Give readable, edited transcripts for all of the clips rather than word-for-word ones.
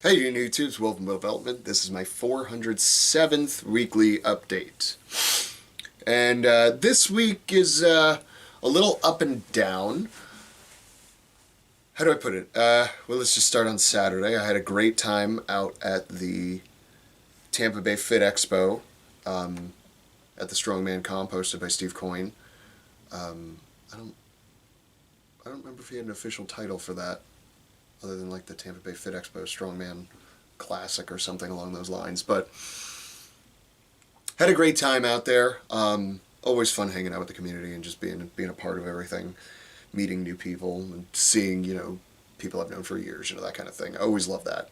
Hey YouTubes, welcome to Development. This is my 407th weekly update. And this week is a little up and down. How do I put it? Well, let's just start on Saturday. I had a great time out at the Tampa Bay Fit Expo at the Strongman Comp hosted by Steve Coyne. I don't remember if he had an official title for that, other than like the Tampa Bay Fit Expo Strongman Classic or something along those lines. But had a great time out there. Always fun hanging out with the community and just being a part of everything, meeting new people and seeing, people I've known for years, that kind of thing. I always love that.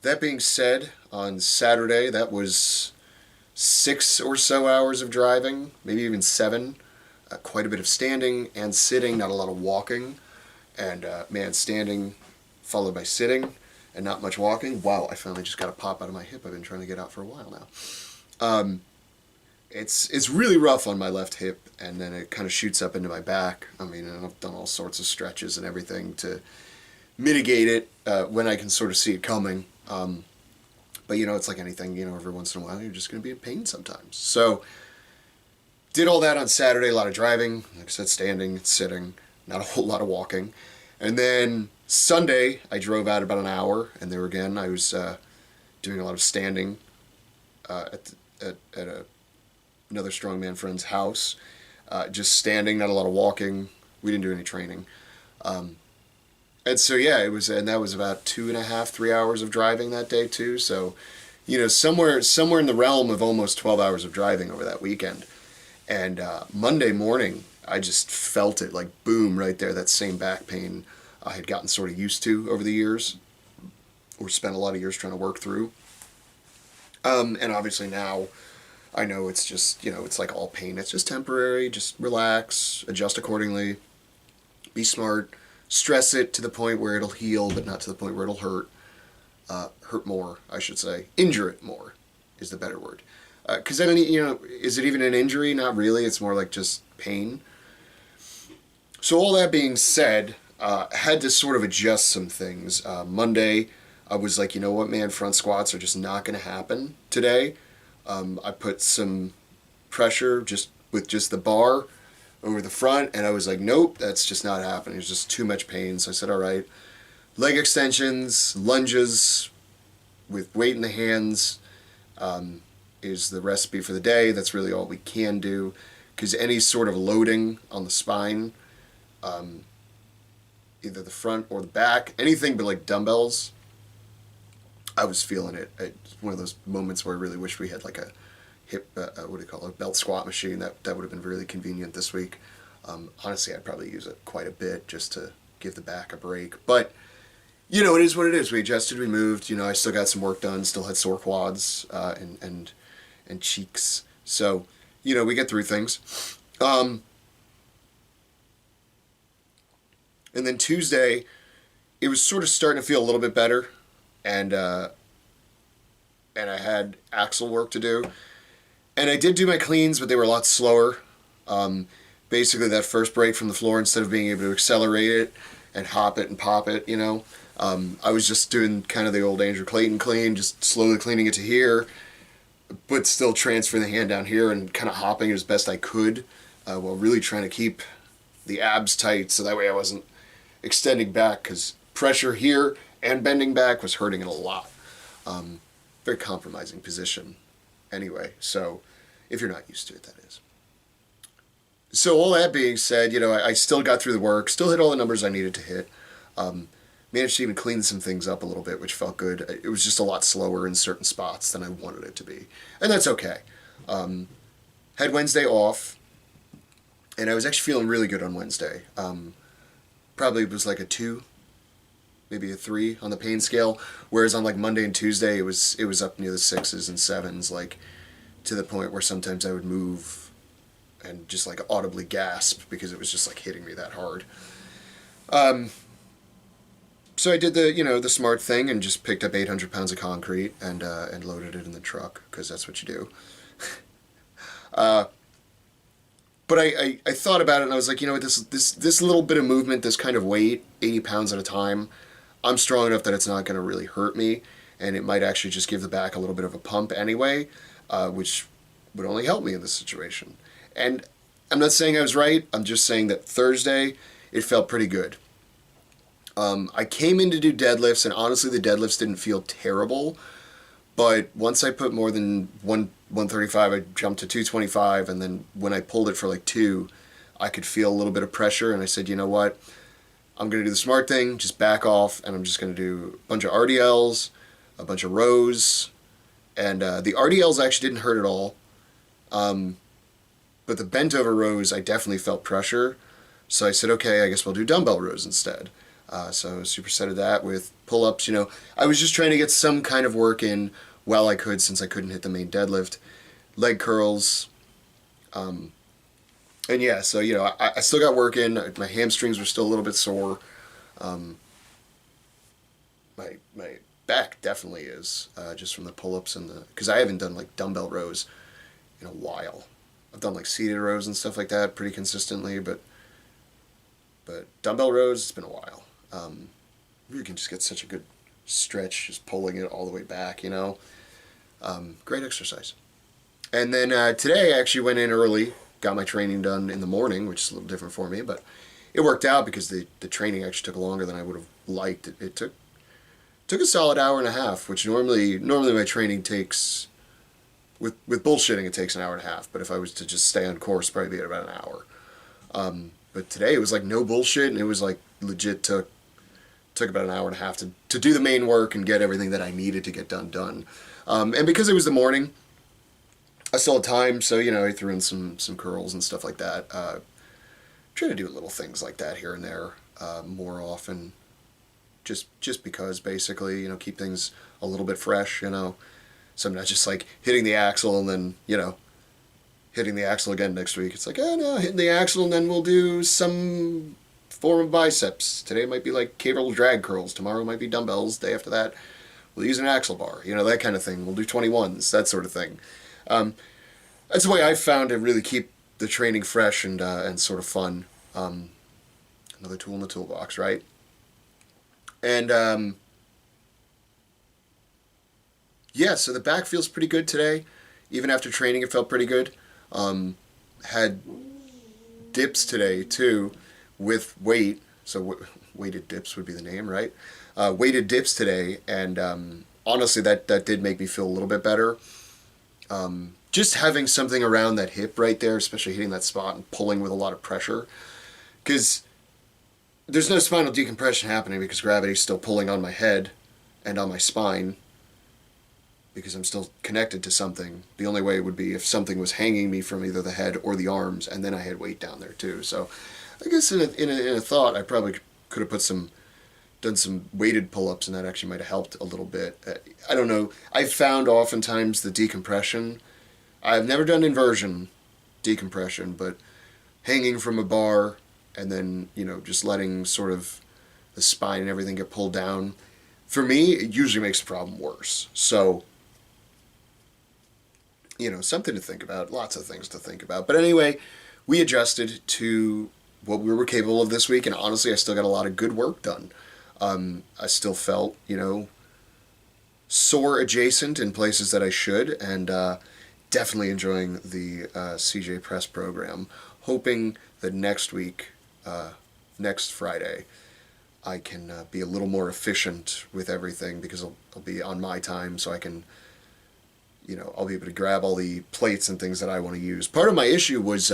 That being said, on Saturday, that was 6 or so hours of driving, maybe even 7. Quite a bit of standing and sitting, not a lot of walking. And standing followed by sitting and not much walking. Wow, I finally just got a pop out of my hip. I've been trying to get out for a while now. It's really rough on my left hip, and then it kind of shoots up into my back. And I've done all sorts of stretches and everything to mitigate it when I can sort of see it coming. But it's like anything, every once in a while you're just going to be in pain sometimes. So did all that on Saturday, a lot of driving, like I said, standing, sitting, not a whole lot of walking. And then Sunday, I drove out about an hour, and there again, I was doing a lot of standing at another strongman friend's house. Just standing, not a lot of walking. We didn't do any training. And so, yeah, that was about 2.5, 3 hours of driving that day, too. So, somewhere in the realm of almost 12 hours of driving over that weekend. And Monday morning, I just felt it, like boom, right there, that same back pain I had gotten sort of used to over the years, or spent a lot of years trying to work through. And obviously now, I know it's just, it's like all pain. It's just temporary, just relax, adjust accordingly, be smart, stress it to the point where it'll heal, but not to the point where it'll hurt. Hurt more, I should say. Injure it more is the better word. Because then, is it even an injury? Not really. It's more like just pain. So all that being said, had to sort of adjust some things. Monday, I was like, you know what, man, front squats are just not going to happen today. I put some pressure with just the bar over the front, and I was like, nope, that's just not happening. There's just too much pain. So I said, all right, leg extensions, lunges with weight in the hands, is the recipe for the day. That's really all we can do, because any sort of loading on the spine, either the front or the back, anything but like dumbbells, I was feeling it. It's one of those moments where I really wish we had like a hip, a belt squat machine. That would have been really convenient this week. Honestly, I'd probably use it quite a bit just to give the back a break. But it is what it is. We adjusted, we moved. I still got some work done. Still had sore quads and cheeks. So, we get through things. And then Tuesday, it was sort of starting to feel a little bit better, and I had axle work to do. And I did do my cleans, but they were a lot slower. Basically, that first break from the floor, instead of being able to accelerate it and hop it and pop it, I was just doing kind of the old Andrew Clayton clean, just slowly cleaning it to here, but still transferring the hand down here and kind of hopping as best I could, while really trying to keep the abs tight, so that way I wasn't extending back, because pressure here and bending back was hurting it a lot. Very compromising position anyway, so if you're not used to it, that is. So all that being said, I still got through the work, still hit all the numbers I needed to hit. Managed to even clean some things up a little bit, which felt good. It was just a lot slower in certain spots than I wanted it to be, and that's okay. Had Wednesday off, and I was actually feeling really good on Wednesday. Probably was like a 2, maybe a 3 on the pain scale, whereas on like Monday and Tuesday, it was up near the 6s and 7s, like to the point where sometimes I would move and just like audibly gasp because it was just like hitting me that hard. So I did the smart thing and just picked up 800 pounds of concrete and loaded it in the truck, because that's what you do. But I thought about it, and I was like, this little bit of movement, this kind of weight, 80 pounds at a time, I'm strong enough that it's not going to really hurt me, and it might actually just give the back a little bit of a pump anyway, which would only help me in this situation. And I'm not saying I was right. I'm just saying that Thursday, it felt pretty good. I came in to do deadlifts, and honestly, the deadlifts didn't feel terrible. But once I put more than 135, I jumped to 225, and then when I pulled it for like 2, I could feel a little bit of pressure, and I said, you know what? I'm going to do the smart thing, just back off, and I'm just going to do a bunch of RDLs, a bunch of rows, and the RDLs actually didn't hurt at all. But the bent over rows, I definitely felt pressure. So I said, okay, I guess we'll do dumbbell rows instead. So I supersetted that with pull-ups. I was just trying to get some kind of work in while I could, since I couldn't hit the main deadlift. Leg curls. And yeah, so, I still got work in. My hamstrings were still a little bit sore. My back definitely is, just from the pull-ups because I haven't done like dumbbell rows in a while. I've done like seated rows and stuff like that pretty consistently, but dumbbell rows, it's been a while. You can just get such a good stretch just pulling it all the way back, Great exercise. And then today I actually went in early, got my training done in the morning, which is a little different for me, but it worked out because the training actually took longer than I would have liked. It took a solid hour and a half, which normally my training takes, with bullshitting, it takes an hour and a half, but if I was to just stay on course, probably be at about an hour. But today it was like no bullshit, and it was like legit took about an hour and a half to do the main work and get everything that I needed to get done. And because it was the morning, I still had time, so I threw in some curls and stuff like that. Try to do little things like that here and there more often, just because basically keep things a little bit fresh. So I'm not just like hitting the axle and then hitting the axle again next week. It's like, oh no, hitting the axle and then we'll do some form of biceps. Today it might be like cable drag curls. Tomorrow might be dumbbells. Day after that, we'll use an axle bar. That kind of thing. We'll do 21s, that sort of thing. That's the way I've found to really keep the training fresh and sort of fun. Another tool in the toolbox, right? And yeah, so the back feels pretty good today. Even after training, it felt pretty good. Had dips today too, with weight. So weighted dips would be the name, right? Weighted dips today, and honestly, that did make me feel a little bit better. Just having something around that hip right there, especially hitting that spot and pulling with a lot of pressure, because there's no spinal decompression happening because gravity's still pulling on my head and on my spine, because I'm still connected to something. The only way would be if something was hanging me from either the head or the arms, and then I had weight down there too. So I guess in a thought, I probably could have done some weighted pull-ups, and that actually might have helped a little bit. I don't know. I've found oftentimes the decompression. I've never done inversion decompression, but hanging from a bar and then, just letting sort of the spine and everything get pulled down, for me, it usually makes the problem worse. So, something to think about, lots of things to think about. But anyway, we adjusted to what we were capable of this week, and honestly, I still got a lot of good work done. I still felt, sore adjacent in places that I should, and definitely enjoying the CJ Press program. Hoping that next week, next Friday, I can be a little more efficient with everything, because I'll be on my time, so I can, I'll be able to grab all the plates and things that I want to use. Part of my issue was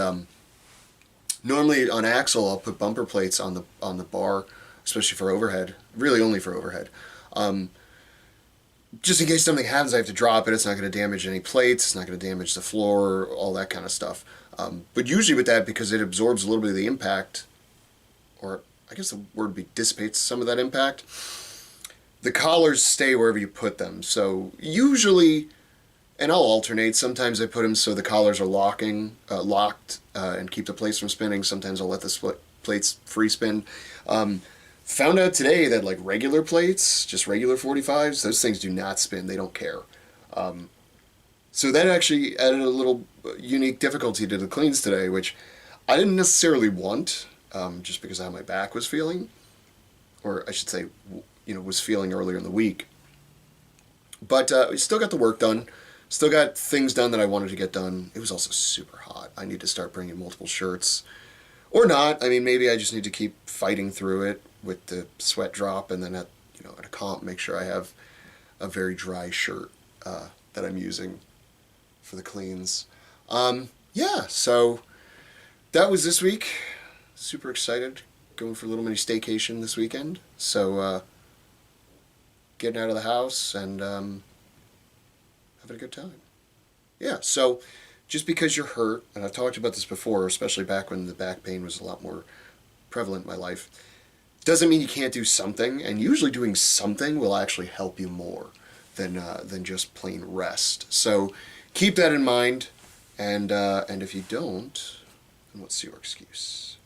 normally on axle I'll put bumper plates on the bar, especially for overhead, really only for overhead. Just in case something happens, I have to drop it. It's not going to damage any plates. It's not going to damage the floor, all that kind of stuff. But usually with that, because it absorbs a little bit of the impact, or I guess the word would be dissipates some of that impact, the collars stay wherever you put them. So usually, and I'll alternate. Sometimes I put them so the collars are locked and keep the plates from spinning. Sometimes I'll let the plates free spin. Found out today that like regular plates, just regular 45s, those things do not spin. They don't care. So that actually added a little unique difficulty to the cleans today, which I didn't necessarily want, just because how my back was feeling. Or I should say, was feeling earlier in the week. But we still got the work done. Still got things done that I wanted to get done. It was also super hot. I need to start bringing multiple shirts. Or not. I mean, maybe I just need to keep fighting through it with the sweat drop, and then at a comp, make sure I have a very dry shirt that I'm using for the cleans. Yeah, so that was this week. Super excited. Going for a little mini staycation this weekend. So getting out of the house and having a good time. Yeah, so just because you're hurt, and I've talked about this before, especially back when the back pain was a lot more prevalent in my life, doesn't mean you can't do something, and usually doing something will actually help you more than just plain rest. So keep that in mind, and if you don't, then what's your excuse?